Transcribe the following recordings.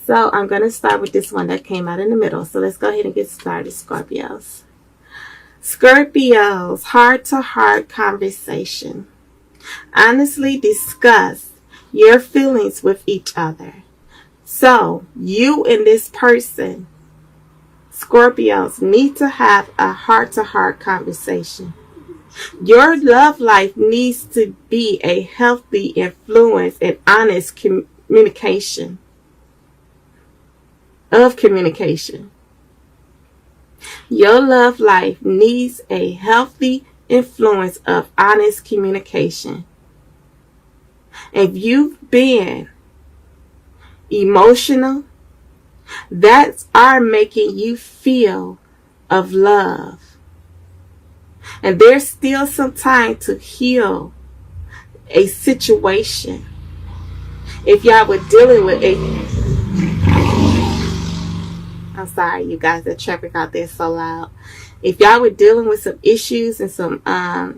So I'm going to start with this one that came out in the middle. So let's go ahead and get started, Scorpios. Scorpios, heart-to-heart conversation. Honestly discuss your feelings with each other. So you and this person, Scorpios, need to have a heart-to-heart conversation. Your love life needs to be a healthy influence and honest communication. Your love life needs a healthy influence of honest communication. If you've been emotional, that's are making you feel of love. And there's still some time to heal a situation. If y'all were dealing with I'm sorry, you guys, the traffic out there is so loud. If y'all were dealing with some issues and some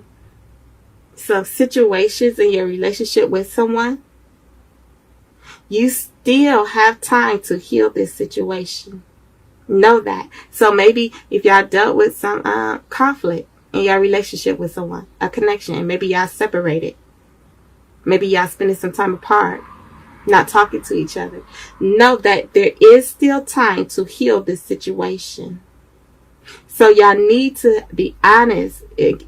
situations in your relationship with someone, you still have time to heal this situation. Know that. So maybe if y'all dealt with some conflict in your relationship with someone, a connection, and maybe y'all separated, maybe y'all spending some time apart, not talking to each other, know that there is still time to heal this situation. So y'all need to be honest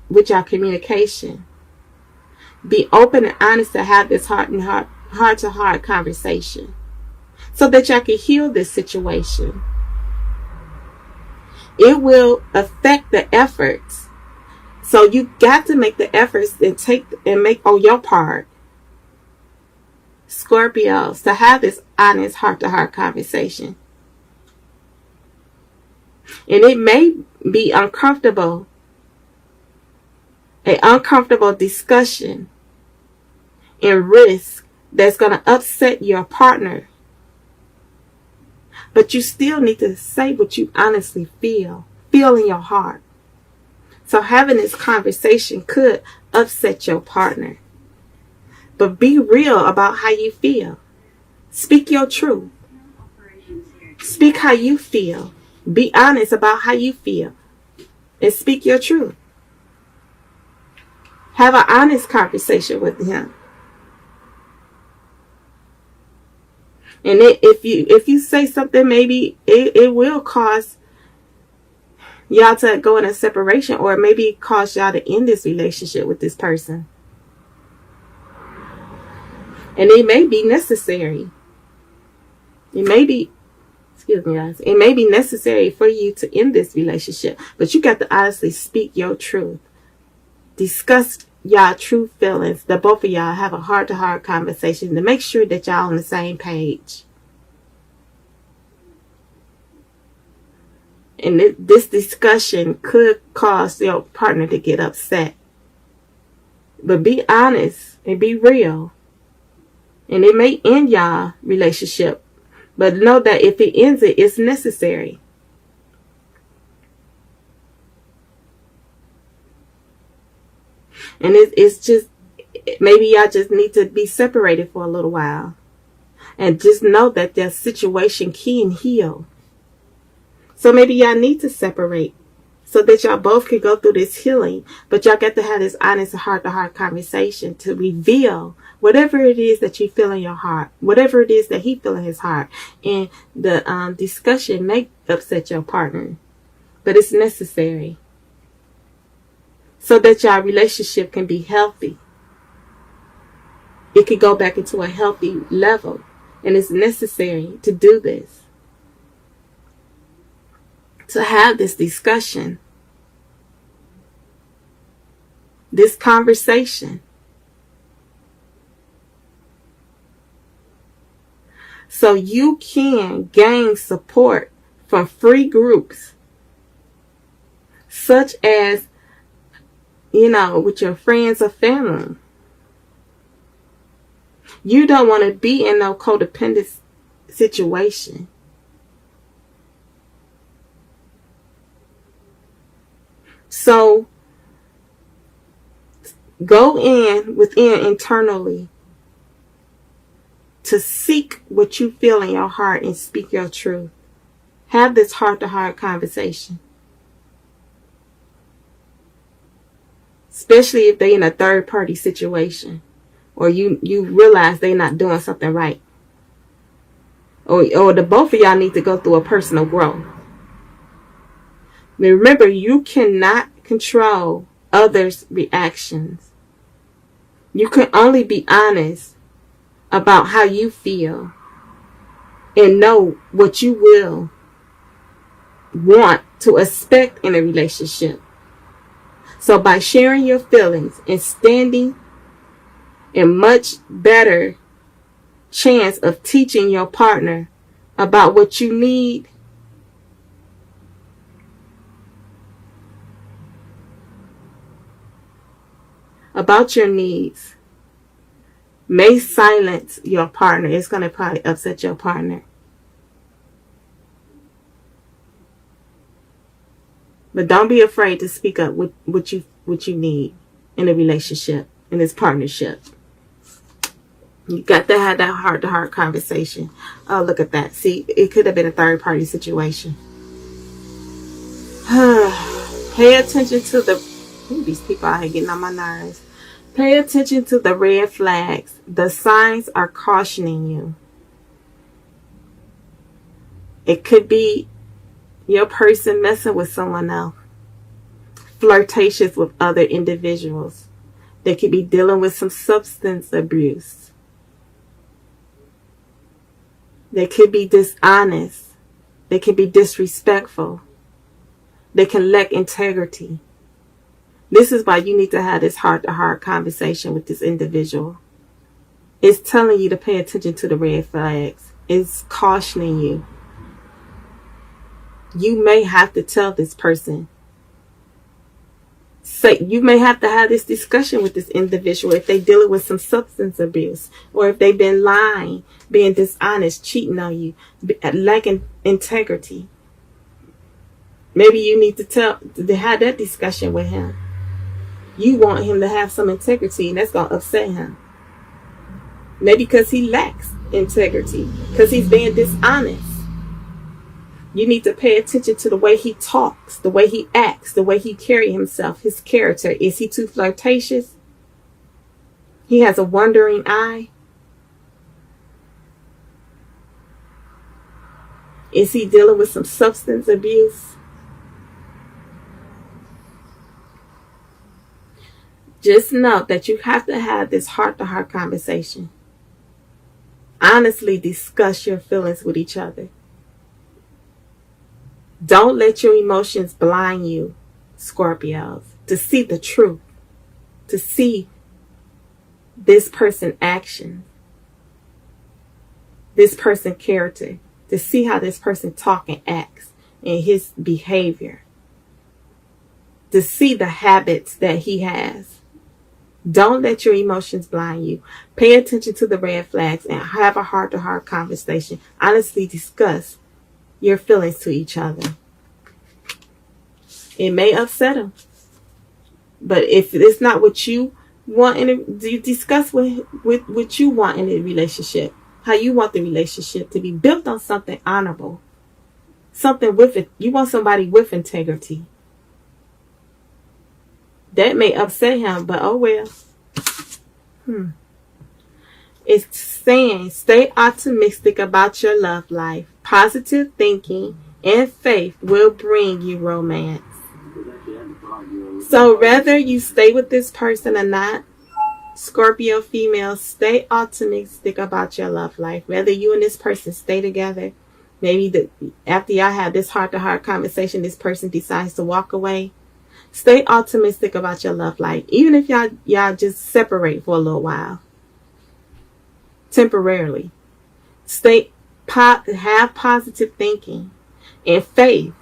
with your communication. Be open and honest to have this heart-to-heart conversation so that y'all can heal this situation. It will affect the efforts. So you got to make the efforts and make on your part, Scorpios, to have this honest heart-to-heart conversation. And it may be uncomfortable, an uncomfortable discussion and risk that's going to upset your partner. But you still need to say what you honestly feel in your heart. So having this conversation could upset your partner. But be real about how you feel. Speak your truth. Speak how you feel. Be honest about how you feel. And speak your truth. Have an honest conversation with him. And if you say something, maybe it will cause y'all to go in a separation, or maybe cause y'all to end this relationship with this person. And it may be necessary. It may be necessary for you to end this relationship. But you got to honestly speak your truth. Discuss y'all true feelings. That both of y'all have a heart-to-heart conversation to make sure that y'all on the same page. And this discussion could cause your partner to get upset. But be honest and be real. And it may end y'all relationship. But know that if it ends it, it's necessary. And it's just, maybe y'all just need to be separated for a little while. And just know that their situation can heal. So maybe y'all need to separate so that y'all both can go through this healing. But y'all got to have this honest heart-to-heart conversation to reveal whatever it is that you feel in your heart, whatever it is that he feel in his heart. And the discussion may upset your partner, but it's necessary so that your relationship can be healthy. It can go back into a healthy level, and it's necessary to do this. To have this discussion, this conversation, so you can gain support from free groups, such as, with your friends or family. You don't want to be in no codependent situation. So go within internally to seek what you feel in your heart and speak your truth. Have this heart-to-heart conversation. Especially if they're in a third-party situation, or you realize they're not doing something right, or the both of y'all need to go through a personal growth. Remember, you cannot control others' reactions. You can only be honest about how you feel and know what you will want to expect in a relationship. So by sharing your feelings and standing a much better chance of teaching your partner about what you need, about your needs, may silence your partner. It's going to probably upset your partner. But don't be afraid to speak up with what you need in a relationship, in this partnership. You got to have that heart-to-heart conversation. Oh, look at that. See, it could have been a third-party situation. Pay attention to these people out here getting on my nerves. Pay attention to the red flags. The signs are cautioning you. It could be your person messing with someone else, flirtatious with other individuals. They could be dealing with some substance abuse. They could be dishonest. They can be disrespectful. They can lack integrity. This is why you need to have this heart-to-heart conversation with this individual. It's telling you to pay attention to the red flags. It's cautioning you. You may have to tell this person. You may have to have this discussion with this individual if they're dealing with some substance abuse, or if they've been lying, being dishonest, cheating on you, lacking integrity. Maybe you need to have that discussion with him. You want him to have some integrity, and that's going to upset him. Maybe because he lacks integrity, because he's being dishonest. You need to pay attention to the way he talks, the way he acts, the way he carries himself, his character. Is he too flirtatious? He has a wandering eye. Is he dealing with some substance abuse? Just know that you have to have this heart-to-heart conversation. Honestly discuss your feelings with each other. Don't let your emotions blind you, Scorpios, to see the truth, to see this person's action, this person's character, to see how this person talks and acts and his behavior, to see the habits that he has. Don't let your emotions blind you. Pay attention to the red flags and have a heart-to-heart conversation. Honestly discuss your feelings to each other. It may upset them, but if it's not what you want, you discuss with what you want in a relationship, how you want the relationship to be built on something honorable, something with it. You want somebody with integrity. That may upset him, but oh well. It's saying stay optimistic about your love life. Positive thinking and faith will bring you romance. So whether you stay with this person or not, Scorpio female, stay optimistic about your love life. Whether you and this person stay together, maybe after y'all have this heart-to-heart conversation, this person decides to walk away. Stay optimistic about your love life. Even if y'all just separate for a little while. Temporarily. Have positive thinking and faith.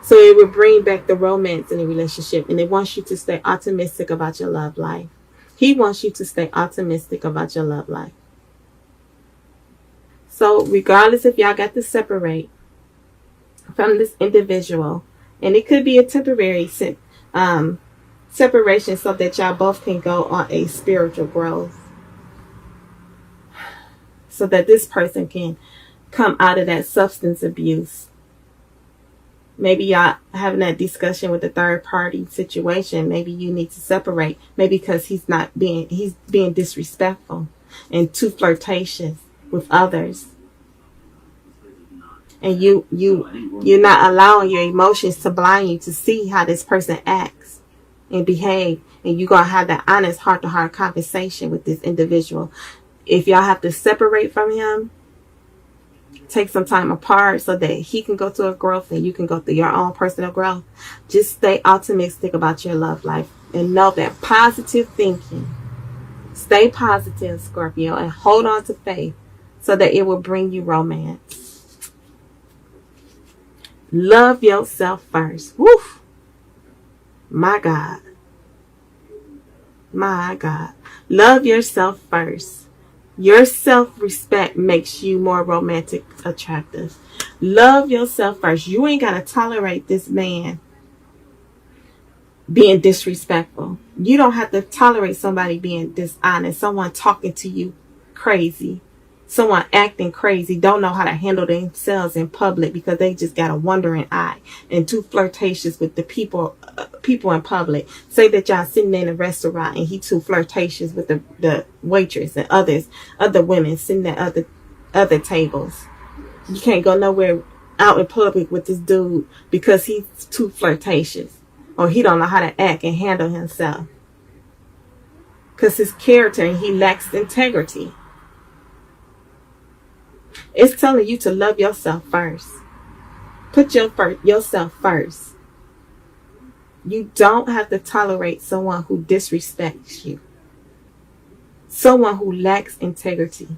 So it will bring back the romance in the relationship. And it wants you to stay optimistic about your love life. He wants you to stay optimistic about your love life. So regardless if y'all got to separate from this individual, and it could be a temporary separation so that y'all both can go on a spiritual growth. so that this person can come out of that substance abuse. Maybe y'all having that discussion with the third party situation. Maybe you need to separate. Maybe because he's being disrespectful and too flirtatious with others. And you're not allowing your emotions to blind you to see how this person acts and behave. And you're going to have that honest heart-to-heart conversation with this individual. If y'all have to separate from him, take some time apart so that he can go through a growth and you can go through your own personal growth. Just stay optimistic about your love life and know that positive thinking. Stay positive, Scorpio, and hold on to faith so that it will bring you romance. Love yourself first. Woo! My God. My God. Love yourself first. Your self-respect makes you more romantic attractive. Love yourself first. You ain't got to tolerate this man being disrespectful. You don't have to tolerate somebody being dishonest. Someone talking to you crazy. Someone acting crazy. Don't know how to handle themselves in public because they just got a wandering eye and too flirtatious with the people in public. Say that y'all sitting in a restaurant and he too flirtatious with the waitress and other women sitting at other tables. You can't go nowhere out in public with this dude because he's too flirtatious or he don't know how to act and handle himself because his character and he lacks integrity. It's telling you to love yourself first. Put yourself first. You don't have to tolerate someone who disrespects you. Someone who lacks integrity.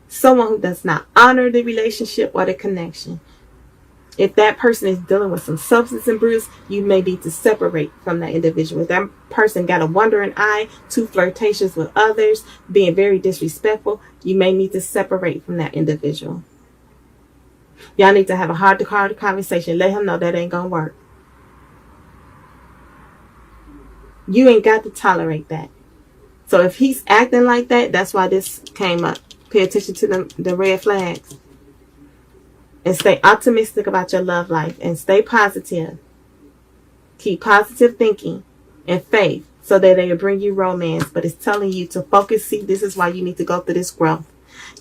Someone who does not honor the relationship or the connection. If that person is dealing with some substance abuse, you may need to separate from that individual. If that person got a wandering eye, too flirtatious with others, being very disrespectful, you may need to separate from that individual. Y'all need to have a heart-to-heart conversation. Let him know that ain't gonna work. You ain't got to tolerate that. So if he's acting like that, that's why this came up. Pay attention to the red flags. And stay optimistic about your love life. And stay positive. Keep positive thinking and faith so that they will bring you romance. But it's telling you to focus. See, this is why you need to go through this growth.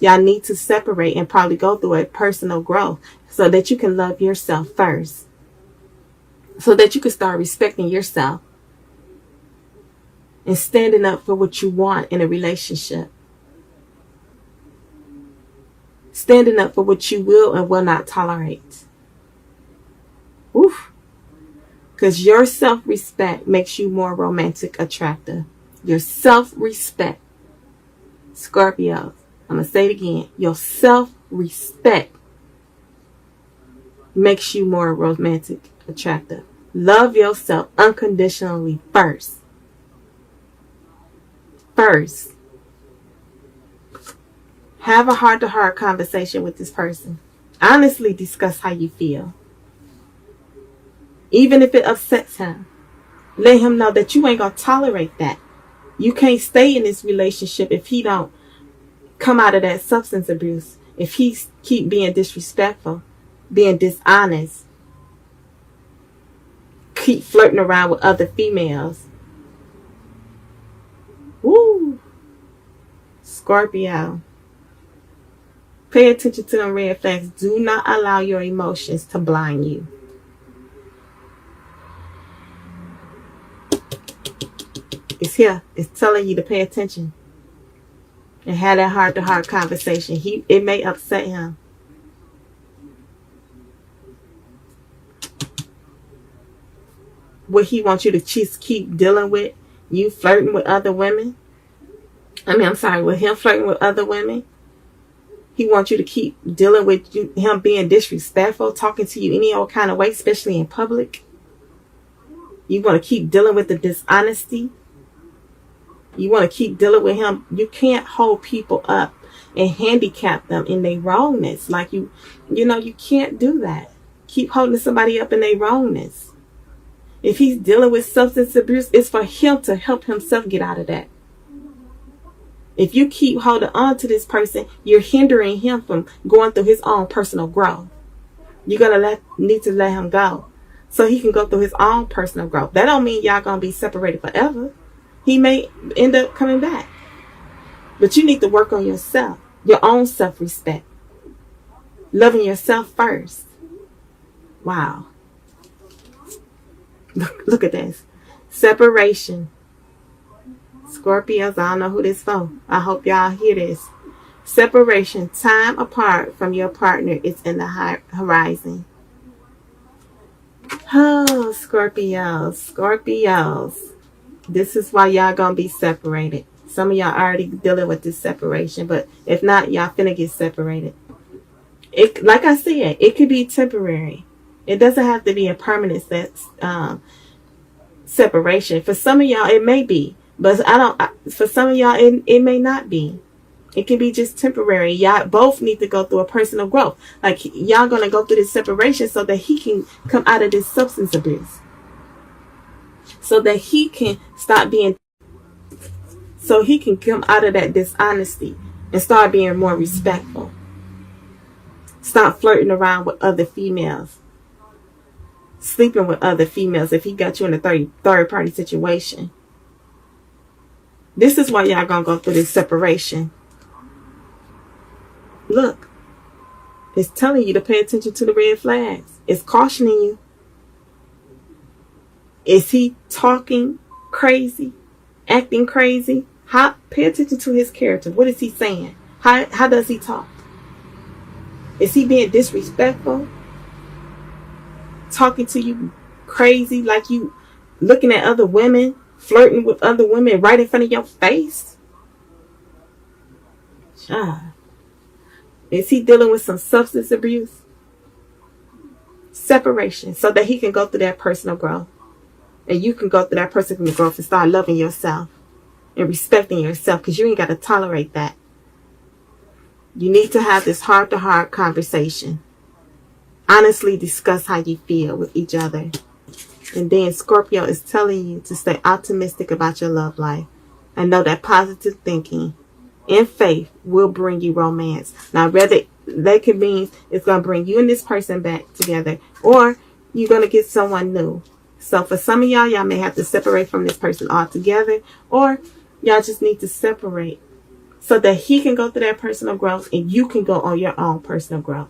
Y'all need to separate and probably go through a personal growth so that you can love yourself first. So that you can start respecting yourself. And standing up for what you want in a relationship. Standing up for what you will and will not tolerate. Oof. Because your self-respect makes you more romantic attractive. Your self-respect. Scorpio. I'm going to say it again. Your self-respect makes you more romantic attractive. Love yourself unconditionally first. First. Have a heart-to-heart conversation with this person. Honestly discuss how you feel. Even if it upsets him. Let him know that you ain't going to tolerate that. You can't stay in this relationship if he don't come out of that substance abuse. If he keep being disrespectful, being dishonest, keep flirting around with other females. Woo! Scorpio. Pay attention to them red flags. Do not allow your emotions to blind you. It's here. It's telling you to pay attention. And have that heart-to-heart conversation. It may upset him. What he wants you to just keep dealing with. You flirting with other women. With him flirting with other women. He wants you to keep dealing with him being disrespectful, talking to you any old kind of way, especially in public. You want to keep dealing with the dishonesty. You want to keep dealing with him. You can't hold people up and handicap them in their wrongness. Like you can't do that. Keep holding somebody up in their wrongness. If he's dealing with substance abuse, it's for him to help himself get out of that. If you keep holding on to this person, you're hindering him from going through his own personal growth. You're going to need to let him go so he can go through his own personal growth. That don't mean y'all going to be separated forever. He may end up coming back. But you need to work on yourself, your own self-respect. Loving yourself first. Wow. Look at this. Separation. Scorpios, I don't know who this for. I hope y'all hear this. Separation, time apart from your partner, is in the horizon. Oh, Scorpios. This is why y'all gonna be separated. Some of y'all already dealing with this separation, but if not, y'all finna get separated. It, like I said, it could be temporary. It doesn't have to be a permanent separation. For some of y'all, it may be, but for some of y'all, it may not be. It can be just temporary. Y'all both need to go through a personal growth. Like, y'all gonna go through this separation so that he can come out of this substance abuse. So that he can stop being, so he can come out of that dishonesty and start being more respectful. Stop flirting around with other females. Sleeping with other females if he got you in a third party situation. This is why y'all gonna go through this separation. Look, it's telling you to pay attention to the red flags. It's cautioning you. Is he talking crazy? Acting crazy? Pay attention to his character. What is he saying? How does he talk? Is he being disrespectful? Talking to you crazy, like you looking at other women, flirting with other women right in front of your face? Is he dealing with some substance abuse? Separation, so that he can go through that personal growth. And you can go through that personal growth and start loving yourself and respecting yourself, because you ain't got to tolerate that. You need to have this heart-to-heart conversation. Honestly discuss how you feel with each other. And then Scorpio is telling you to stay optimistic about your love life. And know that positive thinking and faith will bring you romance. Now, whether that could mean it's going to bring you and this person back together, or you're going to get someone new. So for some of y'all may have to separate from this person altogether, or y'all just need to separate so that he can go through that personal growth and you can go on your own personal growth.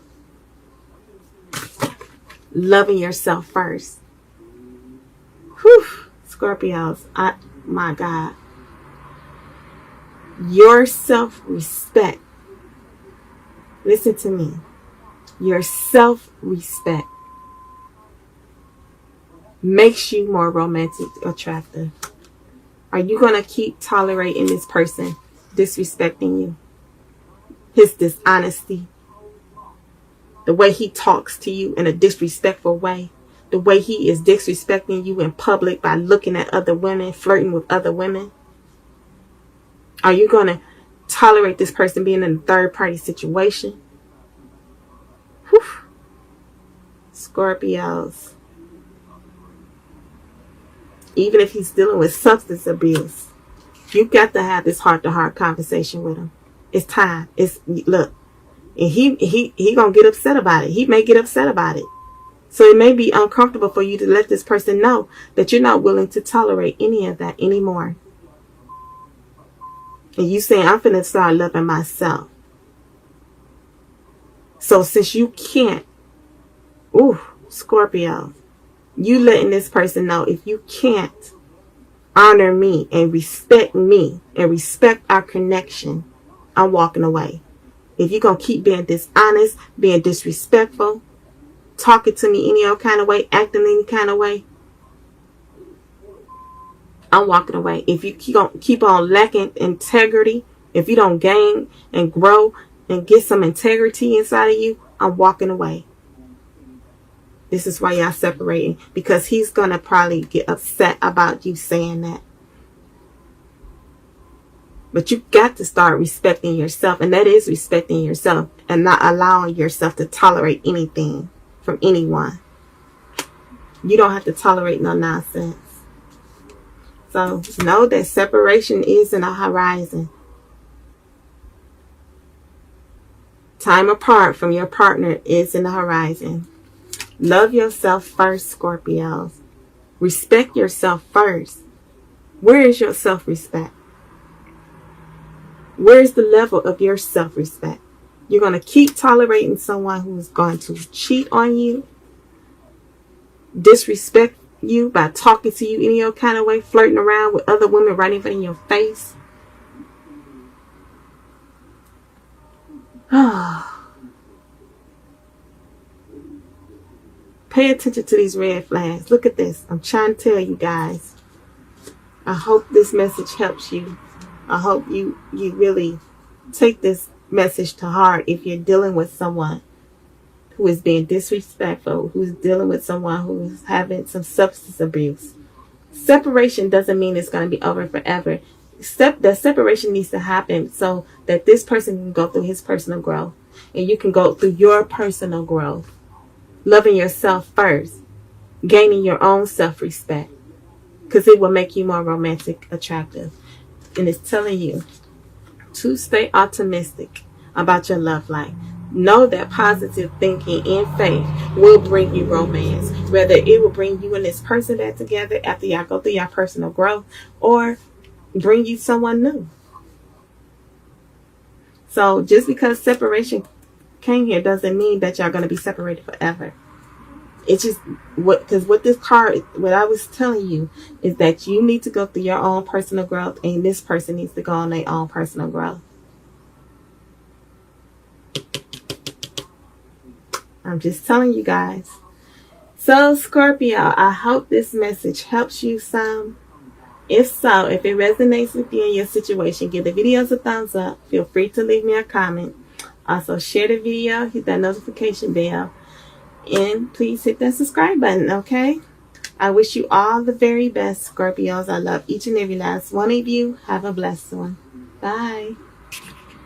Loving yourself first. Whew, Scorpios, my God. Your self-respect. Listen to me. Your self-respect makes you more romantic attractive. Are you going to keep tolerating this person disrespecting you? His dishonesty. The way he talks to you in a disrespectful way. The way he is disrespecting you in public by looking at other women, flirting with other women. Are you going to tolerate this person being in a third party situation? Whew. Scorpios. Even if he's dealing with substance abuse, you got to have this heart-to-heart conversation with him. It's time. Look, and he gonna get upset about it. He may get upset about it. So it may be uncomfortable for you to let this person know that you're not willing to tolerate any of that anymore. And you saying, I'm finna start loving myself. So since you can't, Scorpio, you letting this person know, if you can't honor me and respect our connection, I'm walking away. If you're going to keep being dishonest, being disrespectful, talking to me any old kind of way, acting any kind of way, I'm walking away. If you keep on lacking integrity, if you don't gain and grow and get some integrity inside of you, I'm walking away. This is why y'all separating, because he's going to probably get upset about you saying that. But you got to start respecting yourself, and that is respecting yourself and not allowing yourself to tolerate anything from anyone. You don't have to tolerate no nonsense. So know that separation is in the horizon. Time apart from your partner is in the horizon. Love yourself first, Scorpios. Respect yourself first. Where is your self-respect? Where is the level of your self-respect? You're going to keep tolerating someone who is going to cheat on you, disrespect you by talking to you any old kind of way, flirting around with other women right in your face. Pay attention to these red flags. Look at this. I'm trying to tell you guys. I hope this message helps you. I hope you really take this message to heart if you're dealing with someone who is being disrespectful, who's dealing with someone who is having some substance abuse. Separation doesn't mean it's going to be over forever. The separation needs to happen so that this person can go through his personal growth and you can go through your personal growth. Loving yourself first, gaining your own self-respect, because it will make you more romantic attractive. And it's telling you to stay optimistic about your love life. Know that positive thinking and faith will bring you romance. Whether it will bring you and this person back together after y'all go through your personal growth, or bring you someone new. So just because separation came here doesn't mean that y'all going to be separated forever. It's just what this card, what I was telling you is that you need to go through your own personal growth and this person needs to go on their own personal growth. I'm just telling you guys. So Scorpio, I hope this message helps you some. If so, if it resonates with you in your situation, give the videos a thumbs up. Feel free to leave me a comment. Also, share the video, hit that notification bell, and please hit that subscribe button, okay? I wish you all the very best, Scorpios. I love each and every last one of you. Have a blessed one. Bye.